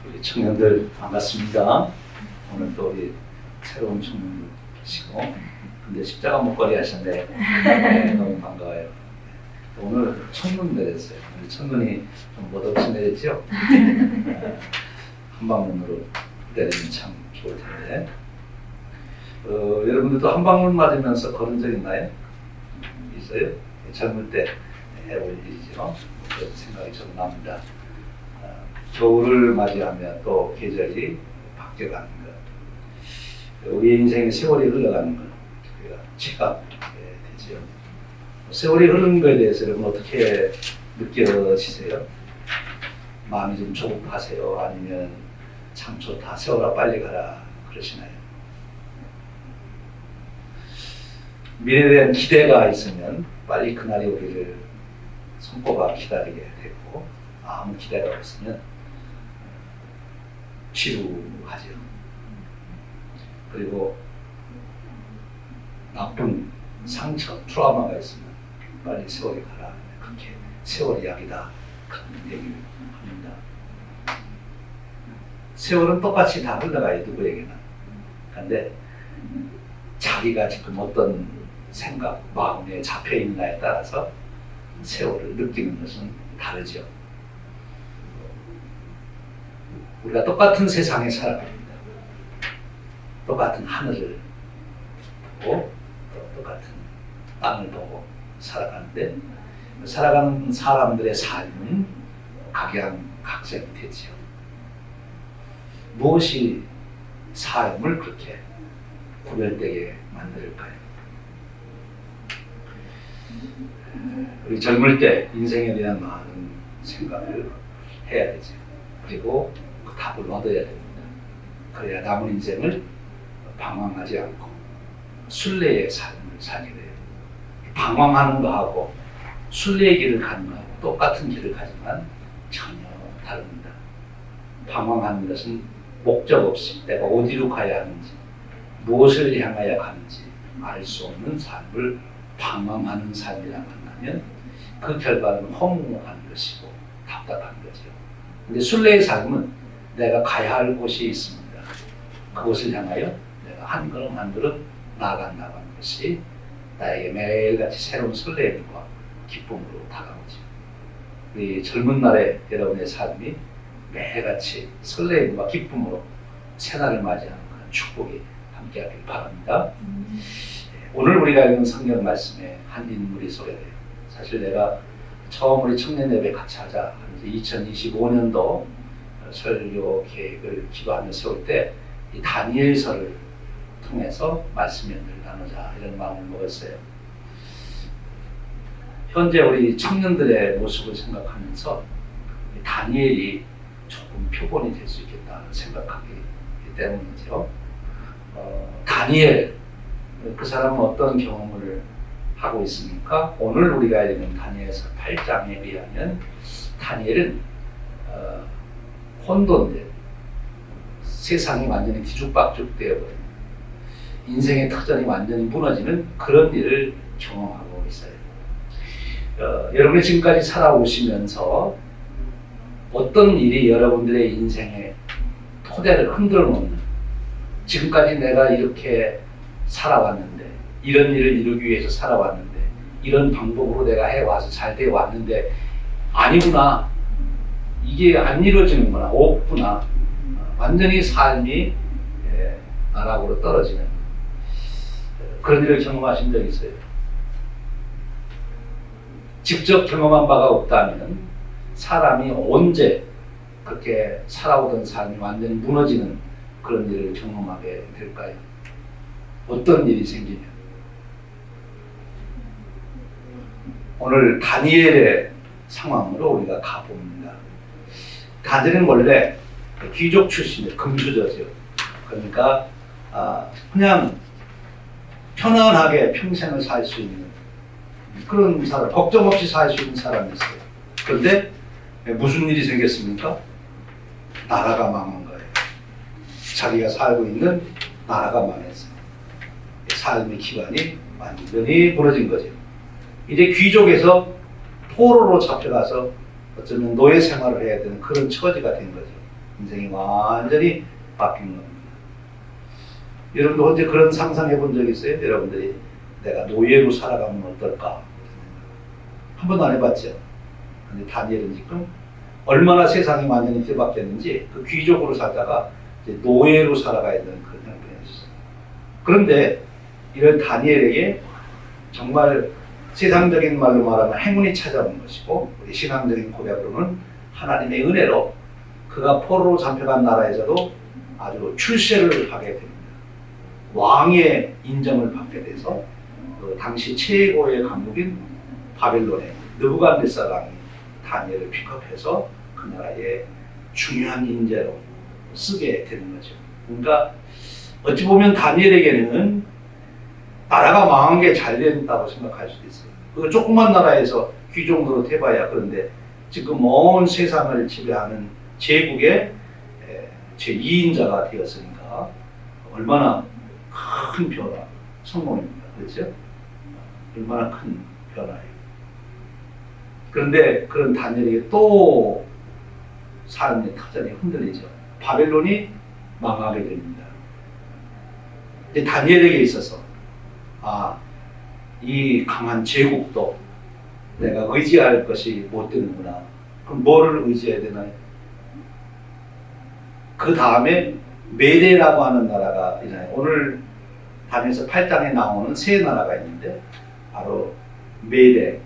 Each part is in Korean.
우리 청년들 반갑습니다. 오늘 또 우리 새로운 청년들 계시고, 근데 십자가 목걸이 하셨네. 네, 너무 반가워요. 오늘 첫눈 내렸어요. 우리 첫눈이 좀 멋없이 내렸죠? 한방눈으로 내리면 참 좋을 텐데. 여러분들도 한방눈 맞으면서 걸은 적 있나요? 있어요? 젊을 때 해볼 일이죠. 그런 생각이 좀 납니다. 겨울을 맞이하며 또 계절이 바뀌어가는 것, 우리 인생의 세월이 흘러가는 것, 우리가 체감하게 되죠. 세월이 흐르는 것에 대해서 여러분 어떻게 느껴지세요? 마음이 좀 조급하세요? 아니면 참 좋다, 세월아 빨리 가라 그러시나요? 미래에 대한 기대가 있으면 빨리 그날이 오기를 손꼽아 기다리게 되고, 아무 기대가 없으면 지루하죠. 그리고 나쁜 상처, 트라우마가 있으면 빨리 세월이 가라. 그렇게 세월이 약이다. 그런 얘기를 합니다. 세월은 똑같이 다 흘러가요, 누구에게나. 그런데 자기가 지금 어떤 생각, 마음에 잡혀있느냐에 따라서 세월을 느끼는 것은 다르죠. 우리가 똑같은 세상에 살아갑니다. 똑같은 하늘을 보고 또 똑같은 땅을 보고 살아가는데, 살아가는 사람들의 삶은 각양각색이 되지요. 무엇이 삶을 그렇게 구별되게 만들까요? 우리 젊을 때 인생에 대한 많은 생각을 해야 되죠. 그리고 그 답을 얻어야 됩니다. 그래야 남은 인생을 방황하지 않고 순례의 삶을 살게 돼요. 방황하는 거하고 순례의 길을 가는 거하고 똑같은 길을 가지만 전혀 다릅니다. 방황하는 것은 목적 없이 내가 어디로 가야 하는지, 무엇을 향하여 가는지 알 수 없는 삶을 방황하는 삶이라 만나면 그 결과는 허무한 것이고 답답한 거죠. 근데 순례의 삶은 내가 가야 할 곳이 있습니다. 그곳을 향하여 내가 한 걸음 한 걸음 나아간다는 것이 나에게 매일같이 새로운 설렘과 기쁨으로 다가오죠. 우리 젊은 날에 여러분의 삶이 매일같이 설렘과 기쁨으로 새날을 맞이하는 그런 축복이 함께하길 바랍니다. 오늘 우리가 읽은 성경 말씀에 한 인물이 소개돼요. 사실 내가 처음 우리 청년 예배 같이 하자 2025년도 설교 계획을 기도하며 세울 때 이 다니엘서를 통해서 말씀 연결을 나누자 이런 마음을 먹었어요. 현재 우리 청년들의 모습을 생각하면서 다니엘이 조금 표본이 될 수 있겠다는 생각하기 때문이죠. 다니엘, 그 사람은 어떤 경험을 하고 있습니까? 오늘 우리가 읽는 다니엘서 8장에 의하면 다니엘은 혼돈된, 세상이 완전히 뒤죽박죽 되어버린, 인생의 터전이 완전히 무너지는 그런 일을 경험하고 있어요. 여러분이 지금까지 살아오시면서 어떤 일이 여러분들의 인생의 토대를 흔들어 놓는, 지금까지 내가 이렇게 살아왔는데, 이런 일을 이루기 위해서 살아왔는데, 이런 방법으로 내가 해와서 잘 되어 왔는데 아니구나, 이게 안 이루어지는구나, 없구나, 완전히 삶이 나락으로 떨어지는 그런 일을 경험하신 적 있어요? 직접 경험한 바가 없다면 사람이 언제 그렇게 살아오던 삶이 완전히 무너지는 그런 일을 경험하게 될까요? 어떤 일이 생기면? 오늘 다니엘의 상황으로 우리가 가봅니다. 다니엘은 원래 귀족 출신의 금수저죠. 그러니까 그냥 편안하게 평생을 살 수 있는 그런 사람, 걱정 없이 살 수 있는 사람이었어요. 그런데 무슨 일이 생겼습니까? 나라가 망한 거예요. 자기가 살고 있는 나라가 망했어요. 삶의 기반이 완전히 무너진 거죠. 이제 귀족에서 포로로 잡혀가서 어쩌면 노예 생활을 해야 되는 그런 처지가 된 거죠. 인생이 완전히 바뀐 겁니다. 여러분도 언제 그런 상상해 본 적 있어요? 여러분들이 내가 노예로 살아가면 어떨까? 한 번도 안 해봤죠? 근데 다니엘은 지금 얼마나 세상이 완전히 뒤바뀌었는지 그 귀족으로 살다가 이제 노예로 살아가야 되는 그런 형편이었어요. 그런데 이런 다니엘에게 정말 세상적인 말로 말하면 행운이 찾아온 것이고, 우리 신앙적인 고백으로는 하나님의 은혜로 그가 포로로 잡혀간 나라에서도 아주 출세를 하게 됩니다. 왕의 인정을 받게 돼서 그 당시 최고의 강국인 바벨론의 느부갓네살 다니엘을 픽업해서 그 나라의 중요한 인재로 쓰게 되는 거죠. 그러니까 어찌 보면 다니엘에게는 나라가 망한 게 잘 된다고 생각할 수도 있어요. 그 조그만 나라에서 귀족 노릇 해봐야. 그런데 지금 온 세상을 지배하는 제국의 제2인자가 되었으니까 얼마나 큰 변화, 성공입니다. 그렇죠? 얼마나 큰 변화예요. 그런데 그런 다니엘에게 또 삶의 터전이 흔들리죠. 바벨론이 망하게 됩니다. 근데 다니엘에게 있어서 이 강한 제국도 내가 의지할 것이 못 되는구나. 그럼 뭐를 의지해야 되나요? 그 다음에 메대라고 하는 나라가 있나요? 오늘 다니엘서 8장에 나오는 세 나라가 있는데 바로 메대,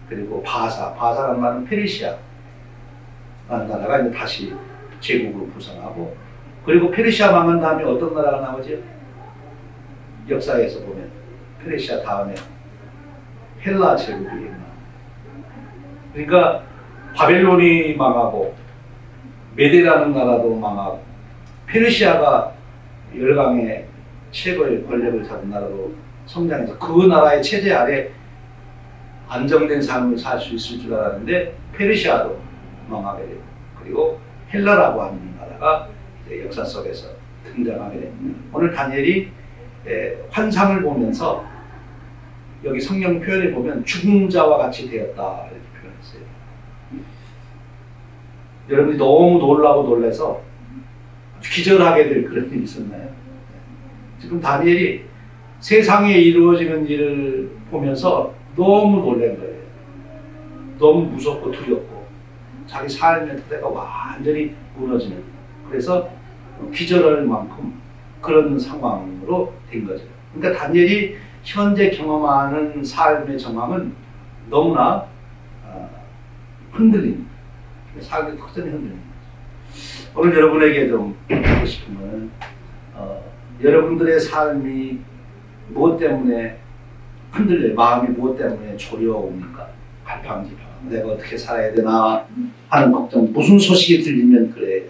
그리고 바사라는 말은 페르시아 라는 나라가 이제 다시 제국으로 부상하고, 그리고 페르시아 망한 다음에 어떤 나라가 나오죠? 역사에서 보면 페르시아 다음에 헬라 제국이 있나. 그러니까 바벨론이 망하고 메대라는 나라도 망하고 페르시아가 열강의 최고의 권력을 잡은 나라로 성장해서 그 나라의 체제 아래 안정된 삶을 살 수 있을 줄 알았는데 페르시아도 망하게 되고, 그리고 헬라라고 하는 나라가 이제 역사 속에서 등장하게 됩니다. 오늘 다니엘이 환상을 보면서 여기 성경 표현에 보면 죽은 자와 같이 되었다 이렇게 표현했어요. 여러분이 너무 놀라고 놀라서 기절하게 될 그런 일이 있었나요? 지금 다니엘이 세상에 이루어지는 일을 보면서 너무 놀란 거예요. 너무 무섭고 두렵고 자기 삶의 토대가 완전히 무너지는, 그래서 기절할 만큼 그런 상황으로 된 거죠. 그러니까 다니엘이 현재 경험하는 삶의 정황은 너무나 흔들립니다. 삶의 터전이 흔들립니다. 오늘 여러분에게 좀 하고 싶은 것은 여러분들의 삶이 무엇 때문에 흔들려요? 마음이 무엇 때문에 조려옵니까? 갈팡질팡. 내가 어떻게 살아야 되나 하는 걱정. 무슨 소식이 들리면 그래요.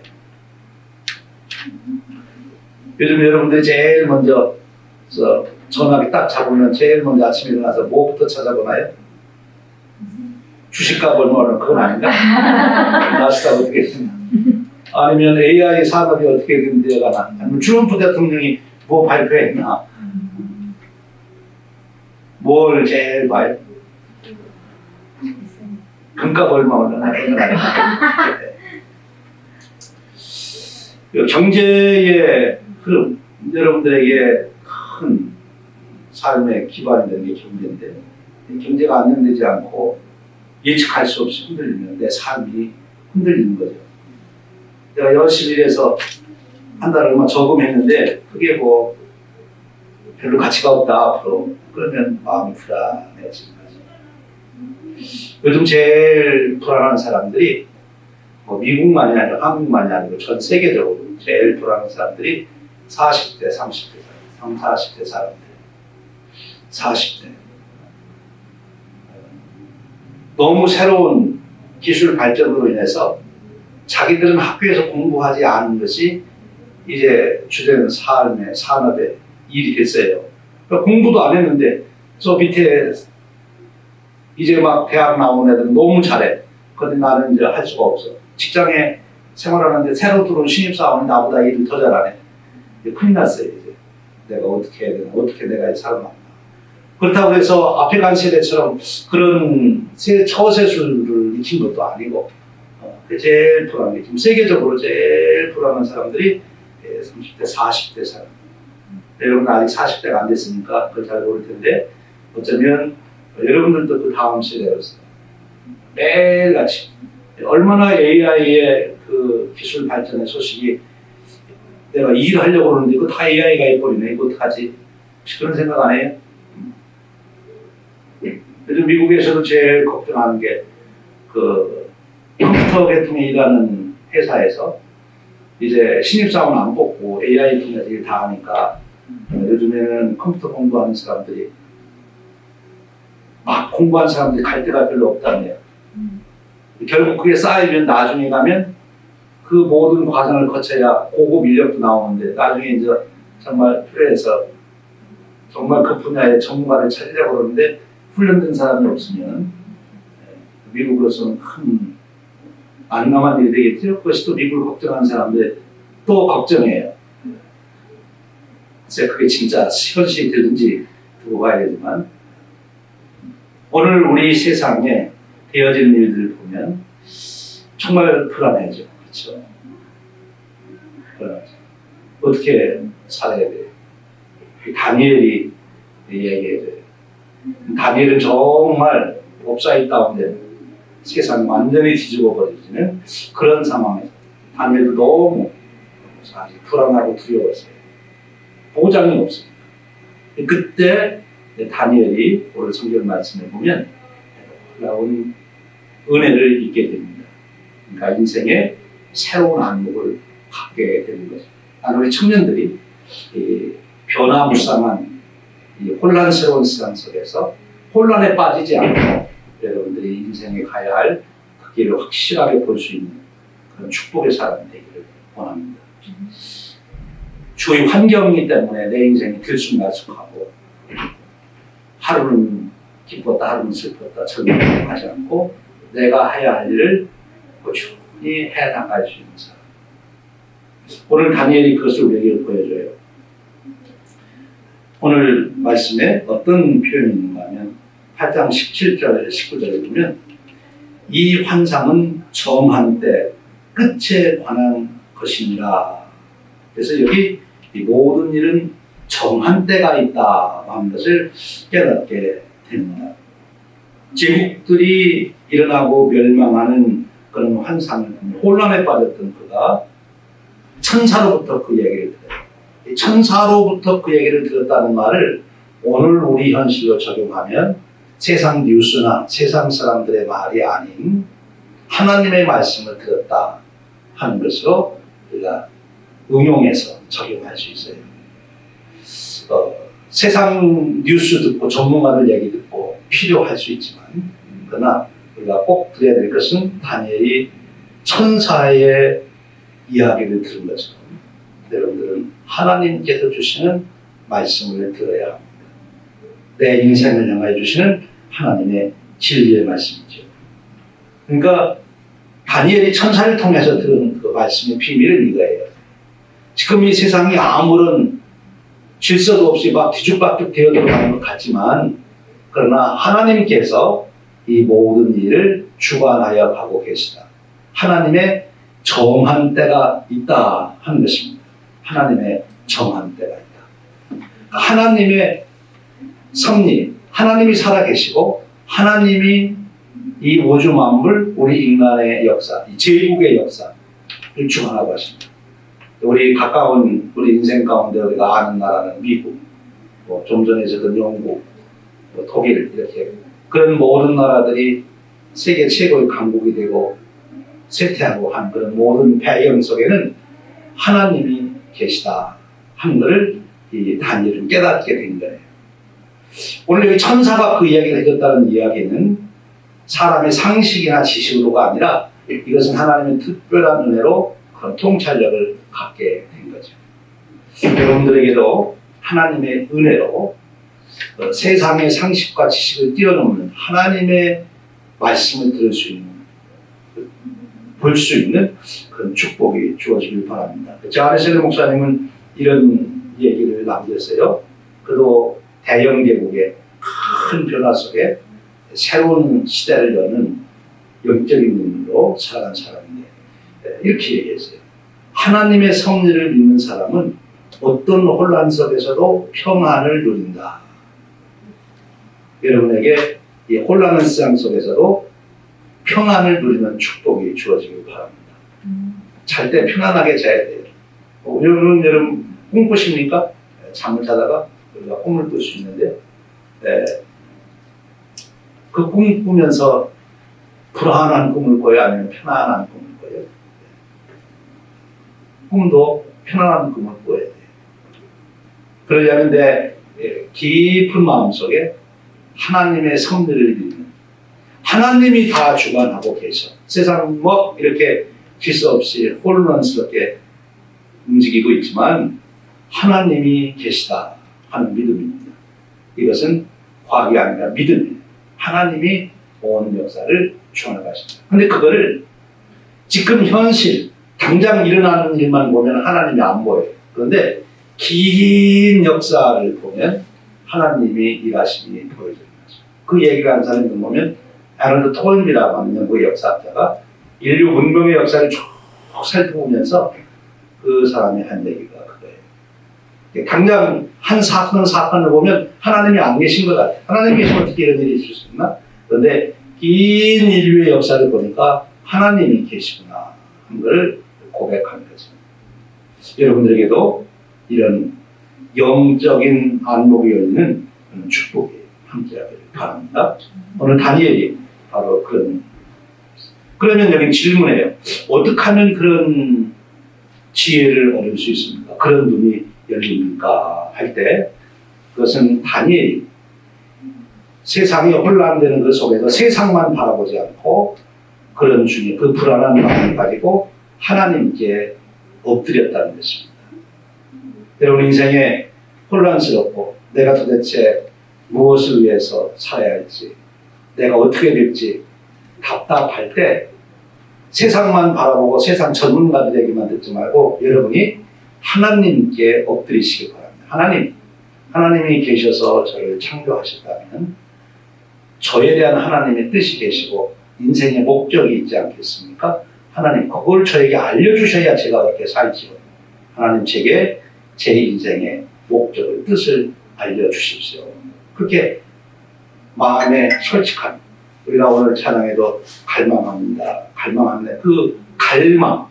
요즘 여러분들이 제일 먼저 전화기 딱 잡으면 제일 먼저 아침에 일어나서 뭐부터 찾아보나요? 주식값 얼마 오르나? 그건 아닌가? 나스닥 어떻게 되나? 아니면 AI 산업이 어떻게 되어가나? 아니면 트럼프 대통령이 뭐 발표했나? 뭘 제일 봐요? 금값 얼마 오르나? 경제의 흐름, 여러분들에게 큰 삶의 기반이 되는 게 경제인데, 경제가 안정되지 않고 예측할 수 없이 흔들리면 내 삶이 흔들리는 거죠. 내가 열심히 일해서 한 달 얼마 저금했는데 그게 뭐 별로 가치가 없다 앞으로, 그러면 마음이 불안해지는 거죠. 요즘 제일 불안한 사람들이 뭐 미국만이 아니고 한국만이 아니고 전 세계적으로 제일 불안한 사람들이 40대, 30대 사람, 40대 사람들. 40대. 너무 새로운 기술 발전으로 인해서 자기들은 학교에서 공부하지 않은 것이 이제 주된 삶의 산업의 일이 됐어요. 그러니까 공부도 안 했는데 저 밑에 이제 막 대학 나온 애들은 너무 잘해. 그런데 나는 이제 할 수가 없어. 직장에 생활하는데 새로 들어온 신입사원이 나보다 일을 더 잘하네. 이제 큰일 났어요. 이제 내가 어떻게 해야 되나, 어떻게 내가 살아남나. 그렇다고 해서 앞에 간 세대처럼 그런 처세술을 익힌 것도 아니고 제일 불안한 게 지금 세계적으로 제일 불안한 사람들이 30대, 40대 사람. 여러분 아직 40대가 안 됐으니까 그걸 잘 모를 텐데 어쩌면 여러분들도 그 다음 세대였어요. 매일같이 얼마나 AI의 그 기술 발전의 소식이 내가 일하려고 하는데 이거 다 AI가 해버리네. 이거 어떡하지? 혹시 그런 생각 안 해요? 요즘 미국에서도 제일 걱정하는 게 그 컴퓨터 계통에 일하는 회사에서 이제 신입사원 안 뽑고 AI 통해서 일 다 하니까 요즘에는 컴퓨터 공부하는 사람들이 막 공부한 사람들이 갈 데가 별로 없다네요. 결국 그게 쌓이면 나중에 가면 그 모든 과정을 거쳐야 고급 인력도 나오는데 나중에 이제 정말 필요해서 정말 그 분야의 전문가를 찾으려고 그러는데 훈련된 사람이 없으면 미국으로서는 큰 난감한 일이 되겠죠. 그것이 또 미국을 걱정하는 사람들 또 걱정해요. 글쎄 그게 진짜 현실이 되든지 두고 봐야 되지만 오늘 우리 세상에 되어지는 일들을 보면 정말 불안해져. 그렇죠? 불안하죠. 어떻게 살아야 돼요? 다니엘이 얘기해줘요. 다니엘은 정말 옵사이드 다운된 세상이 완전히 뒤집어 버리지는 그런 상황에서 다니엘도 너무 사실 불안하고 두려웠어요. 보장이 없습니다. 그때 다니엘이 오늘 성경 말씀에 보면 놀라운 은혜를 잊게 됩니다. 그러니까 인생에 새로운 안목을 갖게 되는 거죠. 우리 청년들이 이 변화무쌍한 이 혼란스러운 세상 속에서 혼란에 빠지지 않고 여러분들이 인생에 가야 할 그 길을 확실하게 볼 수 있는 그런 축복의 사람이 되기를 원합니다. 주의 환경이기 때문에 내 인생이 들쑥날쑥하고 하루는 기뻤다 하루는 슬펐다 절망하지 않고 내가 해야 할 일을 꾸준히 해 나갈 수 있는 사람. 오늘 다니엘이 그것을 우리에게 보여줘요. 오늘 말씀에 어떤 표현이 있는가 하면 8장 17절 19절에 보면 이 환상은 정한 때 끝에 관한 것이니라. 그래서 여기 이 모든 일은 정한 때가 있다 하는 것을 깨닫게 됩니다. 제국들이 일어나고 멸망하는 그런 환상을 혼란에 빠졌던 그가 천사로부터 그 얘기를 들어요. 천사로부터 그 얘기를 들었다는 말을 오늘 우리 현실로 적용하면 세상 뉴스나 세상 사람들의 말이 아닌 하나님의 말씀을 들었다 하는 것으로 우리가 응용해서 적용할 수 있어요. 세상 뉴스 듣고 전문가들 얘기 듣고 필요할 수 있지만 그러나 우리가 꼭 들어야 될 것은 다니엘이 천사의 이야기를 들은 것처럼 여러분들은 하나님께서 주시는 말씀을 들어야 합니다. 내 인생을 향하여 주시는 하나님의 진리의 말씀이죠. 그러니까 다니엘이 천사를 통해서 들은 그 말씀의 비밀은 이거예요. 지금 이 세상이 아무런 질서도 없이 막 뒤죽박죽 되어 들어가는 것 같지만 그러나 하나님께서 이 모든 일을 주관하여 가고 계시다. 하나님의 정한 때가 있다 하는 것입니다. 하나님의 정한 때가 있다. 하나님의 섭리, 하나님이 살아계시고 하나님이 이 우주 만물, 우리 인간의 역사, 이 제국의 역사를 주관하고 하십니다. 우리 가까운 우리 인생 가운데 우리가 아는 나라는 미국, 좀 전에 있었던 영국, 독일 이렇게 그런 모든 나라들이 세계 최고의 강국이 되고 쇠퇴하고 한 그런 모든 배경 속에는 하나님이 계시다 하는 것을 이 다니엘은 깨닫게 된 거예요. 오늘 여기 천사가 그 이야기를 해줬다는 이야기는 사람의 상식이나 지식으로가 아니라 이것은 하나님의 특별한 은혜로 그런 통찰력을 갖게 된 거죠. 여러분들에게도 하나님의 은혜로 세상의 상식과 지식을 뛰어넘는 하나님의 말씀을 들을 수 있는, 볼 수 있는 그런 축복이 주어지길 바랍니다. 자하르셀 목사님은 이런 얘기를 남겼어요. 그도 대영 계곡의 큰 변화 속에 새로운 시대를 여는 영적인 눈으로 살아간 사람인데 이렇게 얘기했어요. 하나님의 섭리를 믿는 사람은 어떤 혼란 속에서도 평안을 누린다. 여러분에게 이 혼란한 세상 속에서도 평안을 누리는 축복이 주어지길 바랍니다. 잘 때 편안하게 자야 돼요. 여러분 꿈 꾸십니까? 잠을 자다가 우리가 꿈을 꿀 수 있는데 그 꿈 꾸면서 불안한 꿈을 꿔요? 아니면 편안한 꿈을 꿔요? 꿈도 편안한 꿈을 꿔야 돼요. 그러려면 내 깊은 마음속에 하나님의 섭리를 믿는, 하나님이 다 주관하고 계셔. 세상 뭐 이렇게 질서 없이 혼란스럽게 움직이고 있지만 하나님이 계시다 하는 믿음입니다. 이것은 과학이 아니라 믿음이에요. 하나님이 온 역사를 주관하신다. 근데 그거를 지금 현실 당장 일어나는 일만 보면 하나님이 안 보여요. 그런데 긴 역사를 보면 하나님이 일하심이 보여지는 거죠. 그 얘기를 하는 사람을 보면 아놀드 토인비라고 하는 영국의 역사학자가 인류 문명의 역사를 쭉 살펴보면서 그 사람이 한 얘기가 그거예요. 당장 한 사건을 보면 하나님이 안 계신 것 같아요. 하나님이 계시면 어떻게 이런 일이 있을 수 있나? 그런데 긴 인류의 역사를 보니까 하나님이 계시구나 하는 걸 고백하는 거죠. 여러분들에게도 이런 영적인 안목이 열리는 축복이 함께하기를 바랍니다. 오늘 다니엘이 바로 그러면 여기 질문해요. 어떻게 하면 그런 지혜를 얻을 수 있습니까? 그런 눈이 열립니까? 할 때 그것은 다니엘이 세상이 혼란되는 그 속에서 세상만 바라보지 않고 그런 중에 그 불안한 마음을 가지고 하나님께 엎드렸다는 것입니다. 여러분 인생에 혼란스럽고 내가 도대체 무엇을 위해서 살아야 할지 내가 어떻게 될지 답답할 때 세상만 바라보고 세상 전문가들 얘기만 듣지 말고 여러분이 하나님께 엎드리시기 바랍니다. 하나님이 계셔서 저를 창조하셨다면 저에 대한 하나님의 뜻이 계시고 인생의 목적이 있지 않겠습니까? 하나님 그걸 저에게 알려주셔야 제가 어떻게 살지요. 하나님 제게 제 인생의 목적을 뜻을 알려주십시오. 그렇게 마음에 솔직한 우리가 오늘 찬양에도 갈망합니다. 그 갈망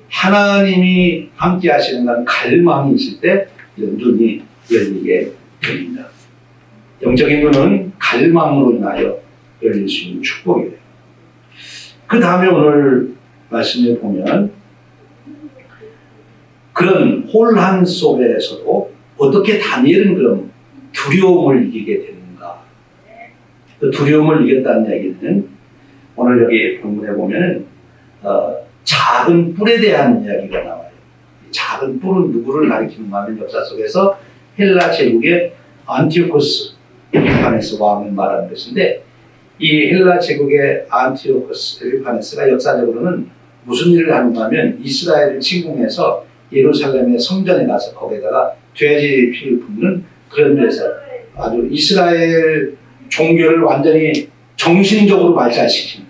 하나님이 함께 하시는 갈망이 있을 때 이런 눈이 열리게 됩니다. 영적인 눈은 갈망으로 인하여 열릴 수 있는 축복이에요. 그 다음에 오늘 말씀을 보면 그런 혼란 속에서도 어떻게 다니엘은 그럼 두려움을 이기게 되는가? 그 두려움을 이겼다는 얘기는 오늘 여기 본문에 보면 작은 뿔에 대한 이야기가 나와요. 작은 뿔은 누구를 가리키는가 하면 역사 속에서 헬라 제국의 안티오코스 에피파네스 왕을 말하는 것인데 이 헬라 제국의 안티오코스 에피파네스가 역사적으로는 무슨 일을 하는가 하면 이스라엘을 침공해서 예루살렘의 성전에 가서 거기다가 돼지 피를 붓는 그런 데서 아주 이스라엘 종교를 완전히 정신적으로 말살시키는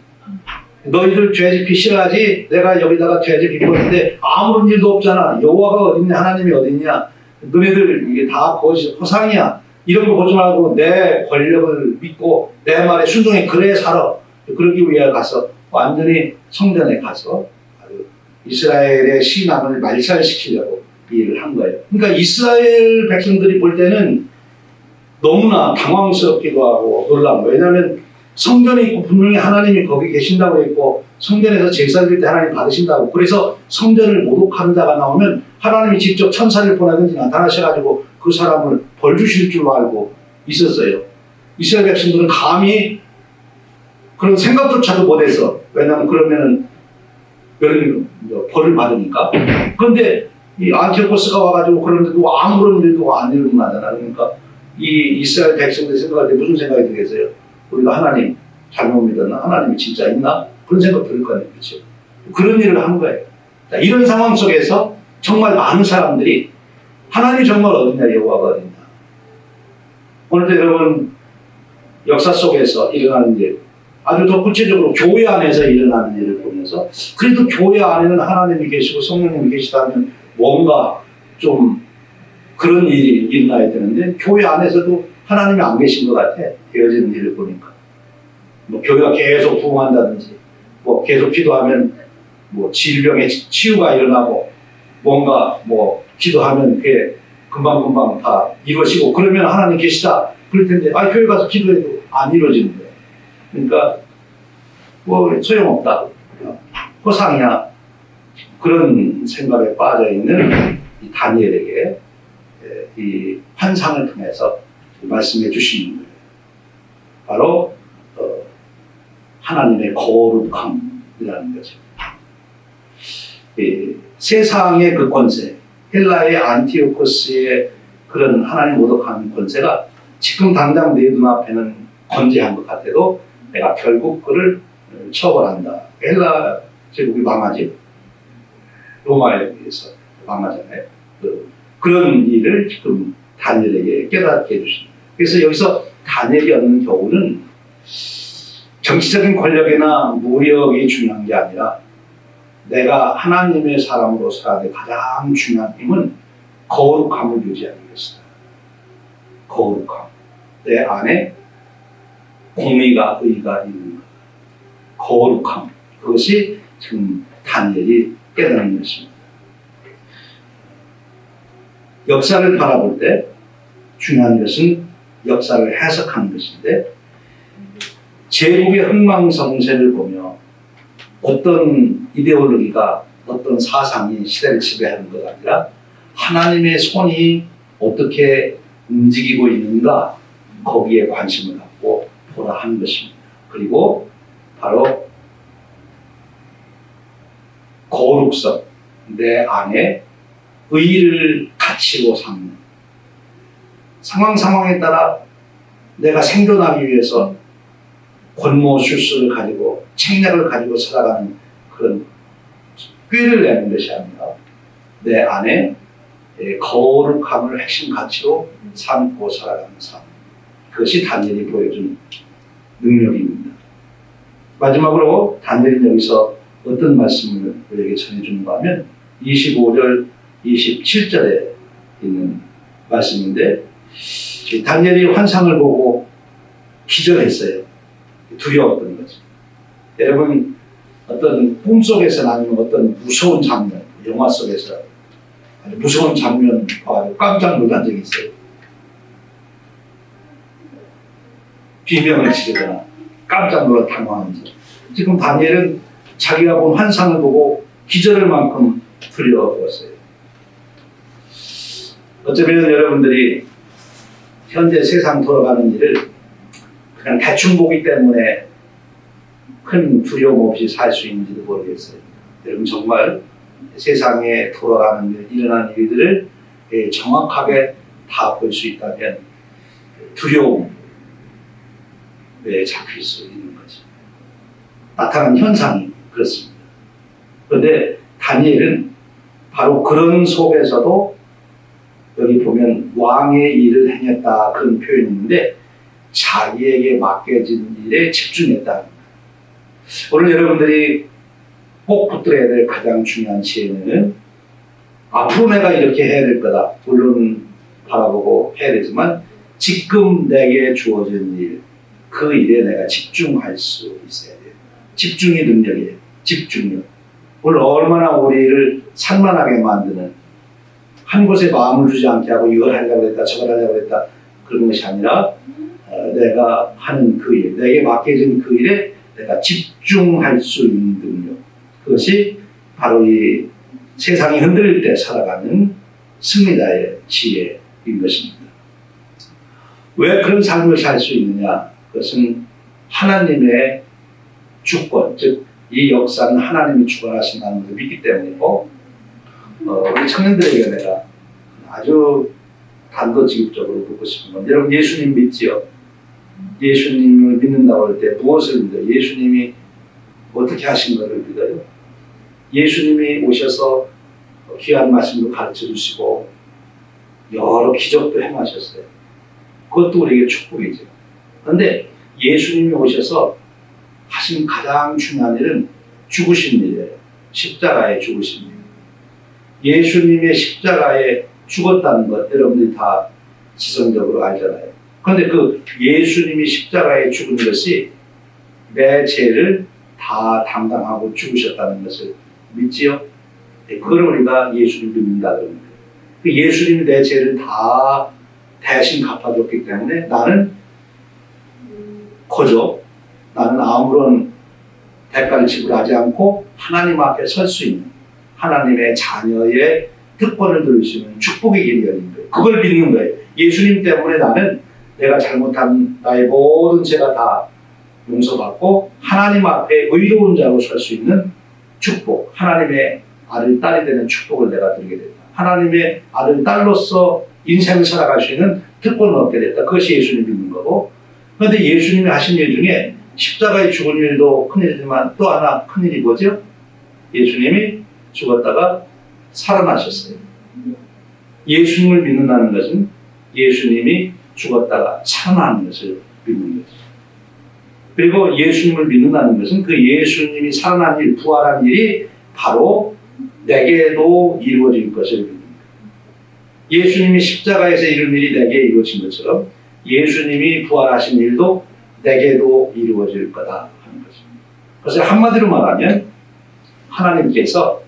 너희들 돼지 피 싫어하지? 내가 여기다가 돼지 피 붓는데 아무런 일도 없잖아. 여호와가 어딨냐? 하나님이 어딨냐? 너희들 이게 다 허상이야. 이런 거 보지 말고 내 권력을 믿고 내 말에 순종해 그래 살아. 그러기 위해 가서 완전히 성전에 가서 이스라엘의 신앙을 말살시키려고 이 일을 한 거예요. 그러니까 이스라엘 백성들이 볼 때는 너무나 당황스럽기도 하고 놀라운 거예요. 왜냐하면 성전에 있고 분명히 하나님이 거기 계신다고 했고 성전에서 제사 드릴 때 하나님 받으신다고 그래서 성전을 모독하는 자가 나오면 하나님이 직접 천사를 보내든지 나타나셔가지고 그 사람을 벌 주실 줄 알고 있었어요. 이스라엘 백성들은 감히 그런 생각조차도 못해서 왜냐하면 그러면은 벌을 받으니까. 그런데 이 안티오코스가 와가지고 그런데도 아무런 일도 안 일어나잖아. 그러니까 이 이스라엘 백성들 생각할 때 무슨 생각이 들겠어요? 우리가 하나님 잘못 믿었나? 하나님이 진짜 있나? 그런 생각 들 거 아니에요. 그렇죠? 그런 일을 한 거예요. 자, 이런 상황 속에서 정말 많은 사람들이 하나님이 정말 어딨냐? 여호와가 어딨냐? 오늘도 여러분 역사 속에서 일어나는 일 아주 더 구체적으로 교회 안에서 일어나는 일을 보면서 그래도 교회 안에는 하나님이 계시고 성령님이 계시다면 뭔가 좀 그런 일이 일어나야 되는데 교회 안에서도 하나님이 안 계신 것 같아. 되어지는 일을 보니까. 뭐 교회가 계속 부흥한다든지 뭐 계속 기도하면 뭐 질병의 치유가 일어나고 뭔가 뭐 기도하면 그게 금방금방 다 이루어지고 그러면 하나님 계시다 그럴 텐데 교회 가서 기도해도 안 이루어지는 거예요. 그러니까 뭐 소용없다. 허상이야. 그런 생각에 빠져있는 이 다니엘에게 이 환상을 통해서 말씀해 주시는 거예요. 바로 하나님의 거룩함이라는 거죠. 세상의 그 권세, 헬라의 안티오코스의 그런 하나님 모독하는 권세가 지금 당장 내 눈앞에는 건재한 것 같아도 내가 결국 그를 처벌한다. 헬라 제국이 망하지. 로마에 의해서 망하잖아요. 그런 일을 지금 다니엘에게 깨닫게 해주십니다. 그래서 여기서 다니엘이 얻는 교훈은 정치적인 권력이나 무력이 중요한 게 아니라 내가 하나님의 사람으로 살아야 될 가장 중요한 힘은 거룩함을 유지하는 것이다. 거룩함. 내 안에 공의가 의가 있는 것. 거룩함. 그것이 지금 다니엘이 깨닫는 것입니다. 역사를 바라볼 때 중요한 것은 역사를 해석하는 것인데 제국의 흥망성쇠를 보며 어떤 이데올로기가 어떤 사상이 시대를 지배하는 것 아니라 하나님의 손이 어떻게 움직이고 있는가 거기에 관심을 갖고 보라 하는 것입니다. 그리고 바로 거룩성, 내 안에 의를 가치로 삼는 상황에 따라 내가 생존하기 위해서 권모술수를 가지고 책략을 가지고 살아가는 그런 꾀를 내는 것이 아니라 내 안에 거룩함을 핵심 가치로 삼고 살아가는 삶. 그것이 다니엘이 보여준 능력입니다. 마지막으로 다니엘은 여기서 어떤 말씀을 우리에게 전해주는가 하면 25절, 27절에 있는 말씀인데 다니엘이 환상을 보고 기절했어요. 두려웠던 거죠. 여러분 어떤 꿈속에서나 아니면 어떤 무서운 장면, 영화 속에서 아주 무서운 장면 봐가지고 깜짝 놀란 적이 있어요. 비명을 지르거나 깜짝 놀라 당황한 적. 지금 다니엘은 자기가 본 환상을 보고 기절할 만큼 두려웠어요. 어쩌면 여러분들이 현재 세상 돌아가는 일을 그냥 대충 보기 때문에 큰 두려움 없이 살 수 있는지도 모르겠어요. 여러분 정말 세상에 돌아가는 일, 일어나는 일들을 정확하게 다 볼 수 있다면 두려움에 잡힐 수 있는 거죠. 나타난 현상이 그렇습니다. 그런데 다니엘은 바로 그런 속에서도 여기 보면 왕의 일을 행했다 그런 표현이 있는데 자기에게 맡겨진 일에 집중했다. 오늘 여러분들이 꼭 붙들어야 될 가장 중요한 지혜는 앞으로 내가 이렇게 해야 될 거다. 물론 바라보고 해야 되지만 지금 내게 주어진 일, 그 일에 내가 집중할 수 있어야 돼요. 집중이 능력이에요. 집중력. 오늘 얼마나 우리를 산만하게 만드는 한 곳에 마음을 두지 않게 하고 이걸 하려고 했다 저걸 하려고 했다 그런 것이 아니라 내가 하는 그 일, 내게 맡겨진 그 일에 내가 집중할 수 있는 능력. 그것이 바로 이 세상이 흔들릴 때 살아가는 승리자의 지혜인 것입니다. 왜 그런 삶을 살 수 있느냐? 그것은 하나님의 주권, 즉 이 역사는 하나님이 주관하신다는 것을 믿기 때문이고 우리 청년들에게 내가 아주 단도직입적으로 묻고 싶은 건 여러분 예수님 믿지요? 예수님을 믿는다고 할 때 무엇을 믿어요? 예수님이 어떻게 하신 것을 믿어요? 예수님이 오셔서 귀한 말씀도 가르쳐 주시고 여러 기적도 행하셨어요. 그것도 우리에게 축복이죠. 그런데 예수님이 오셔서 하신 가장 중요한 일은 죽으신 일이에요. 십자가에 죽으신 일. 예수님의 십자가에 죽었다는 것 여러분들이 다 지성적으로 알잖아요. 그런데 그 예수님이 십자가에 죽은 것이 내 죄를 다 담당하고 죽으셨다는 것을 믿지요? 그걸 우리가 예수님 믿는다 그러는 거예요. 그 예수님이 내 죄를 다 대신 갚아줬기 때문에 나는 거저 나는 아무런 대가를 지불하지 않고 하나님 앞에 설 수 있는 하나님의 자녀의 특권을 누릴 수 있는 축복의 길이 열린 거예요. 그걸 믿는 거예요. 예수님 때문에 나는 내가 잘못한 나의 모든 죄가 다 용서받고 하나님 앞에 의로운 자로 설 수 있는 축복, 하나님의 아들, 딸이 되는 축복을 내가 누리게 됐다. 하나님의 아들, 딸로서 인생을 살아갈 수 있는 특권을 얻게 됐다. 그것이 예수님 믿는 거고. 그런데 예수님이 하신 일 중에 십자가에 죽은 일도 큰일이지만 또 하나 큰일이 뭐죠? 예수님이 죽었다가 살아나셨어요. 예수님을 믿는다는 것은 예수님이 죽었다가 살아나는 것을 믿는 거죠. 그리고 예수님을 믿는다는 것은 그 예수님이 살아난 일, 부활한 일이 바로 내게도 이루어질 것을 믿는 거예요. 예수님이 십자가에서 이룬 일이 내게 이루어진 것처럼 예수님이 부활하신 일도 내게도 이루어질 거다 하는 거죠. 그래서 한마디로 말하면 하나님께서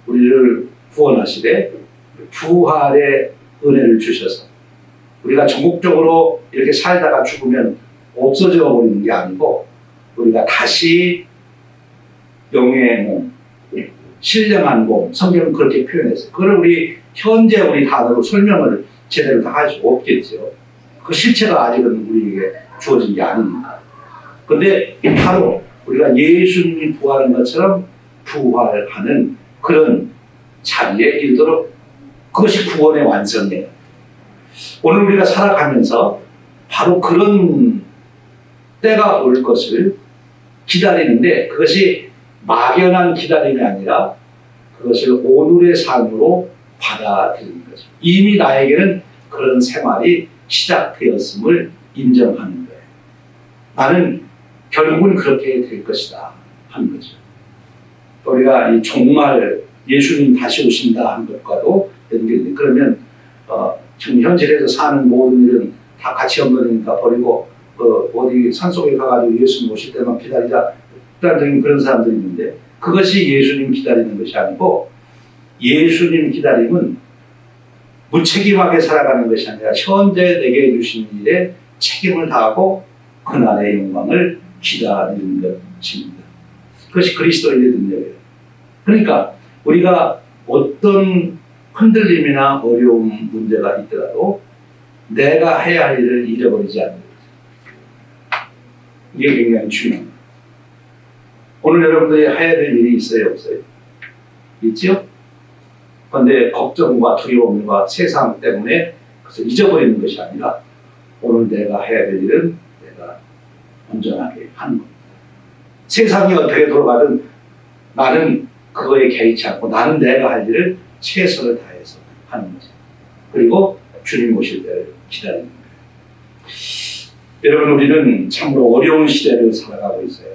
우리를 구원하시되 부활의 은혜를 주셔서 우리가 전국적으로 이렇게 살다가 죽으면 없어져 버리는 게 아니고 우리가 다시 영의 몸, 신령한 몸, 성경은 그렇게 표현했어요. 그걸 우리 현재 우리 단어로 설명을 제대로 다 할 수 없겠죠. 그 실체가 아직은 우리에게 주어진 게 아닙니다. 그런데 바로 우리가 예수님이 부활한 것처럼 부활하는 그런 자리에 이르도록 그것이 구원의 완성이에요. 오늘 우리가 살아가면서 바로 그런 때가 올 것을 기다리는데 그것이 막연한 기다림이 아니라 그것을 오늘의 삶으로 받아들이는 거죠. 이미 나에게는 그런 생활이 시작되었음을 인정하는 거예요. 나는 결국은 그렇게 될 것이다 하는 거죠. 우리가 이 종말 예수님 다시 오신다 하는 것과도 연결돼. 그러면 지금 현실에서 사는 모든 일은 다 가치 없는 거니까 버리고 어디 산속에 가가지고 예수님 오실 때만 기다리자 극단적인 그런 사람들이 있는데 그것이 예수님 기다리는 것이 아니고 예수님 기다림은 무책임하게 살아가는 것이 아니라 현재 내게 주신 일에 책임을 다하고 그날의 영광을 기다리는 것입니다. 그것이 그리스도인의 능력이에요. 그러니까 우리가 어떤 흔들림이나 어려운 문제가 있더라도 내가 해야 할 일을 잃어버리지 않는 거죠. 이게 굉장히 중요합니다. 오늘 여러분들이 해야 될 일이 있어요, 없어요? 있죠? 그런데 걱정과 두려움과 세상 때문에 그래서 잊어버리는 것이 아니라 오늘 내가 해야 될 일은 내가 온전하게 하는 겁니다. 세상이 어떻게 돌아가든 나는 그거에 개의치 않고 나는 내가 할 일을 최선을 다해서 하는 거죠. 그리고 주님 오실 때를 기다리는 거예요. 여러분 우리는 참으로 어려운 시대를 살아가고 있어요.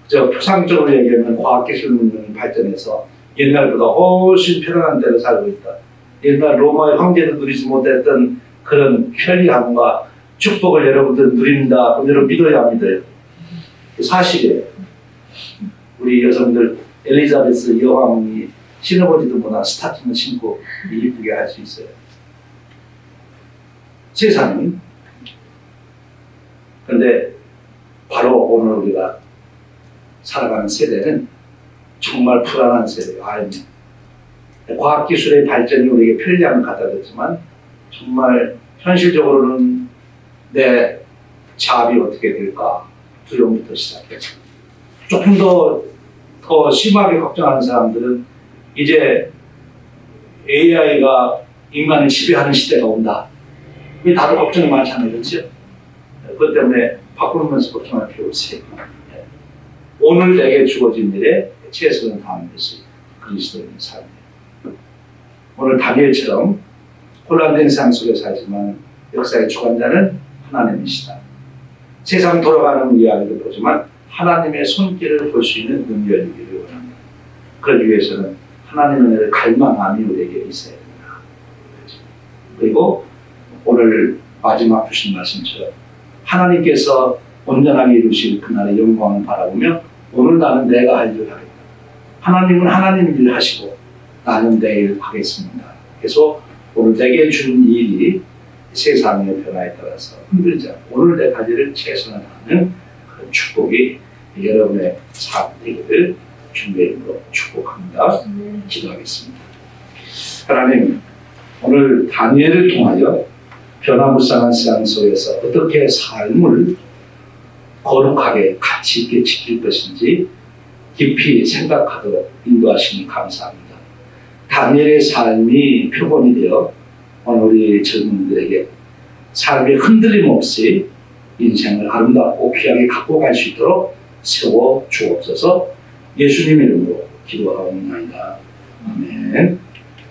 그저 표상적으로 얘기하면 과학기술 문명이 발전해서 옛날보다 훨씬 편안한 때를 살고 있다. 옛날 로마의 황제도 누리지 못했던 그런 편리함과 축복을 여러분들 누린다. 그럼 여러분 믿어야 믿어요. 사실이에요. 우리 여성들 엘리자베스 여왕이 신어보지도 못한 스타킹을 신고 이쁘게 할 수 있어요. 세상은 그런데 바로 오늘 우리가 살아가는 세대는 정말 불안한 세대예요. 과학기술의 발전이 우리에게 편리함을 갖다 줬지만 정말 현실적으로는 내 자압이 어떻게 될까 두려움부터 시작해서 조금 더 심하게 걱정하는 사람들은 이제 AI가 인간을 지배하는 시대가 온다. 왜 다들 걱정이 많잖아요. 그렇죠? 그것 때문에 바꾸면서 걱정할 필요 없어요. 오늘 내게 주어진 일에 최선을 다하는 것이 그리스도인의 삶이에요. 오늘 다니엘처럼 혼란된 세상 속에 살지만 역사의 주관자는 하나님이시다. 세상 돌아가는 이야기도 보지만 하나님의 손길을 볼 수 있는 눈이 열리기를 원합니다. 그러기 위해서는 하나님의 은혜를 갈망함이 우리에게 있어야 된다. 그리고 오늘 마지막 주신 말씀처럼 하나님께서 온전하게 이루실 그날의 영광을 바라보며 오늘 나는 내가 할 일을 하겠다. 하나님은 하나님 일을 하시고 나는 내 일을 하겠습니다. 그래서 오늘 내게 준 일이 세상의 변화에 따라서 흔들지 않고 오늘 내 할 일을 최선을 하는 그런 축복이 여러분의 삶 되기를 주님의 이름으로 축복합니다. 기도하겠습니다. 하나님, 오늘 다니엘을 통하여 변화무쌍한 세상 속에서 어떻게 삶을 거룩하게 가치 있게 지킬 것인지 깊이 생각하도록 인도하시니 감사합니다. 다니엘의 삶이 표본이 되어 오늘 우리 젊은들에게 삶의 흔들림 없이 인생을 아름답고 귀하게 갖고 갈 수 있도록 세워 주옵소서. 예수님의 이름으로 기도하옵나이다. 아멘.